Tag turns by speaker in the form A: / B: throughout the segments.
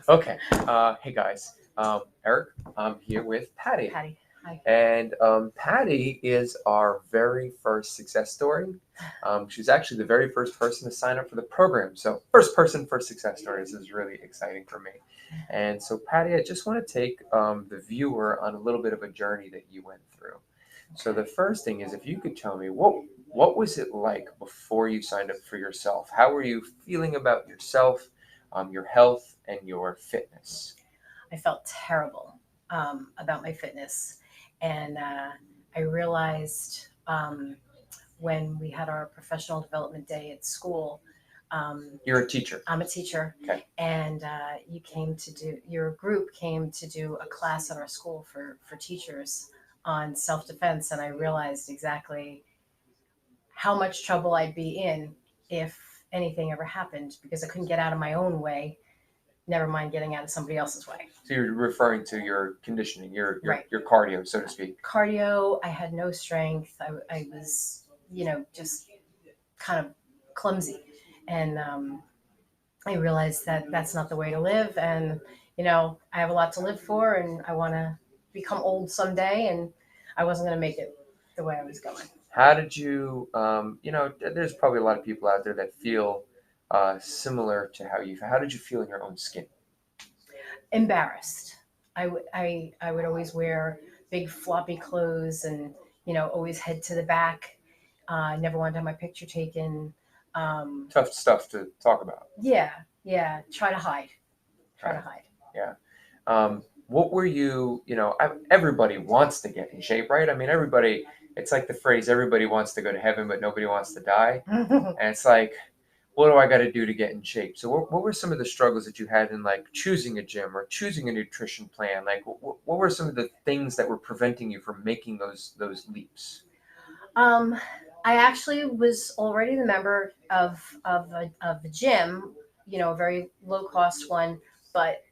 A: Okay. Hey guys. Eric, I'm here with Patty.
B: Patty, hi.
A: And Patty is our very first success story. She's actually the very first person to sign up for the program. So, first person, first success story. This is really exciting for me. And so, Patty, I just want to take the viewer on a little bit of a journey that you went through. So, the first thing is if you could tell me what was it like before you signed up for yourself? How were you feeling about yourself, your health, and your fitness?
B: I felt terrible about my fitness. And I realized when we had our professional development day at school,
A: You're a teacher.
B: I'm a teacher,
A: Okay.
B: and your group came to do a class at our school for teachers on self defense. And I realized exactly how much trouble I'd be in if anything ever happened because I couldn't get out of my own way, never mind getting out of somebody else's way.
A: So you're referring to your conditioning,
B: Right.
A: your cardio, so to speak.
B: Cardio, I had no strength. I was, just kind of clumsy. And I realized that that's not the way to live. And, I have a lot to live for and I want to become old someday. And I wasn't going to make it the way I was going.
A: How did you, there's probably a lot of people out there that feel similar to how did you feel in your own skin?
B: Embarrassed. I would always wear big floppy clothes and, always head to the back. Never wanted to have my picture taken.
A: Tough stuff to talk about.
B: Yeah, yeah. Try to hide. Try to
A: Right.
B: hide.
A: Yeah. What were you, everybody wants to get in shape, right? I mean, everybody, it's like the phrase, everybody wants to go to heaven, but nobody wants to die. And it's like, what do I got to do to get in shape? So what were some of the struggles that you had in like choosing a gym or choosing a nutrition plan? Like what were some of the things that were preventing you from making those leaps?
B: um, I actually was already the member of the gym, a very low cost one, but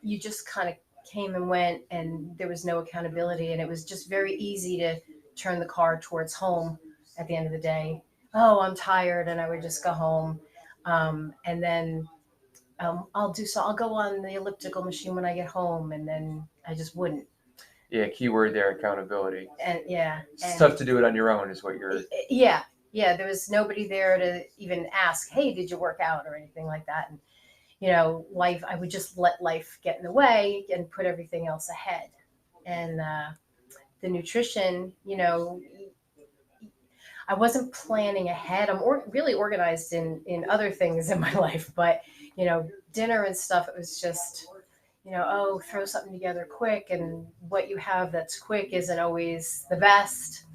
B: you just kind of came and went, and there was no accountability, and it was just very easy to turn the car towards home at the end of the day. Oh, I'm tired, and I would just go home, and then I'll go on the elliptical machine when I get home, and then I just wouldn't.
A: Yeah, keyword there, accountability.
B: And yeah,
A: It's
B: and
A: tough to do it on your own, is what you're.
B: yeah, yeah. There was nobody there to even ask, "Hey, did you work out?" or anything like that. And life. I would just let life get in the way and put everything else ahead. And the nutrition, I wasn't planning ahead. I'm really organized in other things in my life, but dinner and stuff. It was just oh, throw something together quick, and what you have that's quick isn't always the best.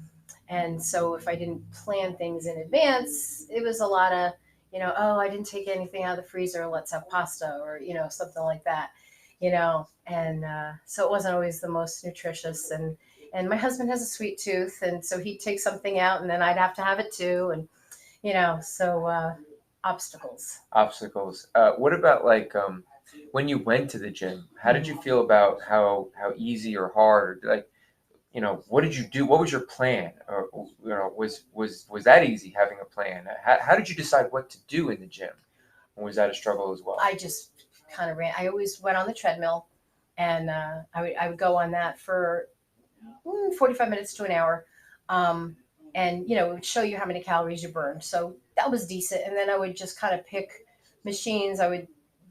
B: And so if I didn't plan things in advance, it was a lot of, oh, I didn't take anything out of the freezer, let's have pasta or, something like that, and so it wasn't always the most nutritious. And my husband has a sweet tooth. And so he'd take something out and then I'd have to have it too. And, so obstacles.
A: Obstacles. What about like when you went to the gym? How did you feel about how easy or hard, or like, what did you do? What was your plan? Or was that easy having a plan? How did you decide what to do in the gym? Or was that a struggle as well?
B: I just kind of ran. I always went on the treadmill, and I would go on that for 45 minutes to an hour. And it would show you how many calories you burned. So that was decent. And then I would just kind of pick machines.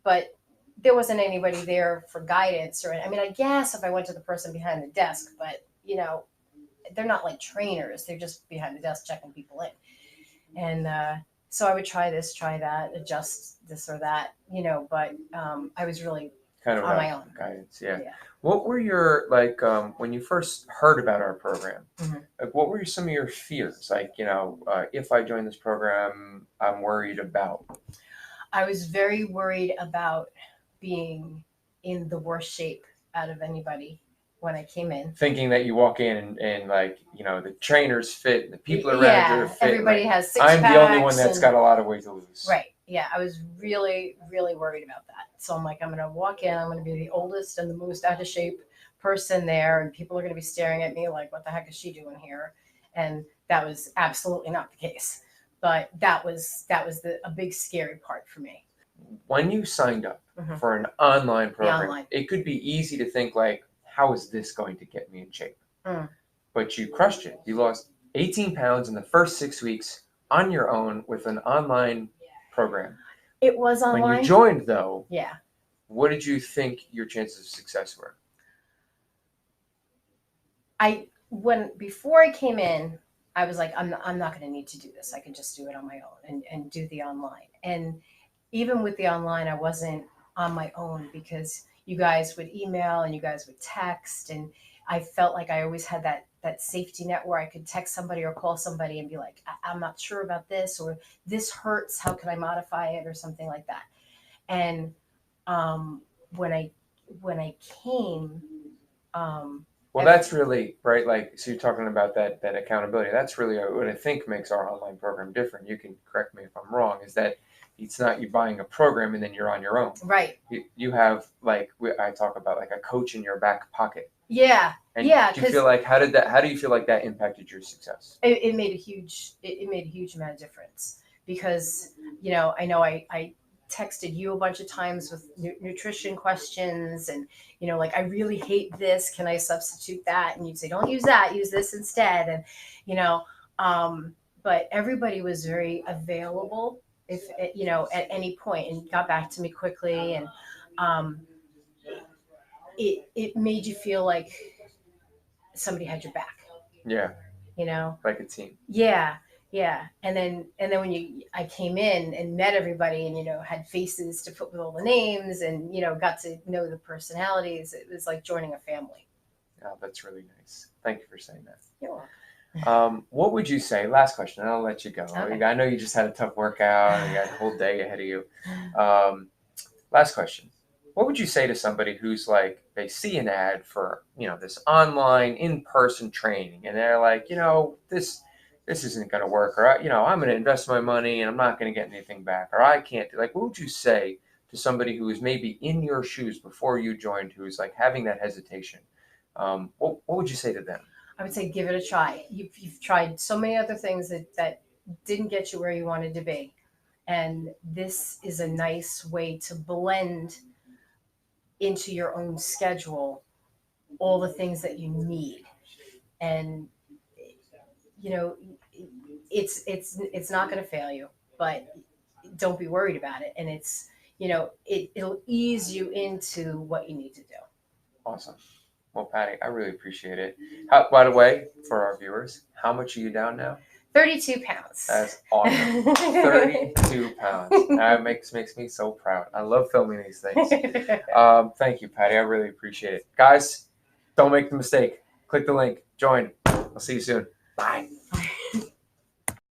B: But there wasn't anybody there for guidance. I mean, I guess if I went to the person behind the desk, but they're not like trainers. They're just behind the desk checking people in. And so I would try this, try that, adjust this or that, but I was really
A: Kind of
B: on my own.
A: guidance, yeah.
B: Yeah.
A: What were your like when you first heard about our program?
B: Mhm.
A: Like, what were some of your fears? Like, if I join this program, I'm worried about.
B: I was very worried about being in the worst shape out of anybody when I came in.
A: Thinking that you walk in and like, the trainer's fit, and the people around you are
B: Yeah,
A: fit.
B: everybody
A: like,
B: has 6
A: I'm the only one
B: packs
A: that's
B: and
A: got a lot of weight to lose.
B: right. Yeah, I was really, really worried about that. So I'm like, I'm going to walk in, I'm going to be the oldest and the most out of shape person there, and people are going to be staring at me like, what the heck is she doing here? And that was absolutely not the case. But that was a big scary part for me.
A: when you signed up
B: Mhm.
A: for an online program,
B: online.
A: it could be easy to think like, how is this going to get me in shape?
B: Mm.
A: But you crushed it. You lost 18 pounds in the first 6 weeks on your own with an online program.
B: It was
A: When you
B: online.
A: joined, though,
B: Yeah.
A: what did you think your chances of success were?
B: Before I came in, I was like, I'm not going to need to do this. I can just do it on my own and do the online. And even with the online, I wasn't on my own because you guys would email and you guys would text, and I felt like I always had that safety net where I could text somebody or call somebody and be like, I'm not sure about this, or this hurts. How can I modify it, or something like that. And um, when I came,
A: Well, that's really right. Like, so you're talking about that accountability. That's really what I think makes our online program different. You can correct me if I'm wrong. Is that it's not you buying a program and then you're on your own.
B: right.
A: You have like I talk about like a coach in your back pocket.
B: Yeah.
A: And
B: Yeah.
A: do you feel like how do you feel like that impacted your success?
B: It made a huge amount of difference because I know I texted you a bunch of times with nutrition questions, and like, I really hate this, can I substitute that, and you'd say, don't use that, use this instead. And but everybody was very available if at any point, and got back to me quickly. And um, it made you feel like somebody had your back.
A: Yeah, like a team.
B: Yeah, yeah. And then when I came in and met everybody, and had faces to put with all the names, and got to know the personalities. It was like joining a family.
A: Oh, that's really nice. Thank you for saying that.
B: You're welcome.
A: What would you say? Last question, and I'll let you go.
B: Okay.
A: I know you just had a tough workout and you got a whole day ahead of you. Last question. What would you say to somebody who's like, they see an ad for, this online in-person training, and they're like, this isn't going to work, or, I'm going to invest my money and I'm not going to get anything back, or I can't do, like, what would you say to somebody who is maybe in your shoes before you joined, who's like having that hesitation? What would you say to them?
B: I would say give it a try. You've tried so many other things that didn't get you where you wanted to be. And this is a nice way to blend into your own schedule all the things that you need. And it's not going to fail you, but don't be worried about it. And it'll ease you into what you need to do.
A: Awesome. Well, Patty, I really appreciate it. By the way, for our viewers, how much are you down now?
B: 32 pounds.
A: That's awesome. 32 pounds. That makes me so proud. I love filming these things. Thank you, Patty. I really appreciate it. Guys, don't make the mistake. Click the link. Join. I'll see you soon. Bye.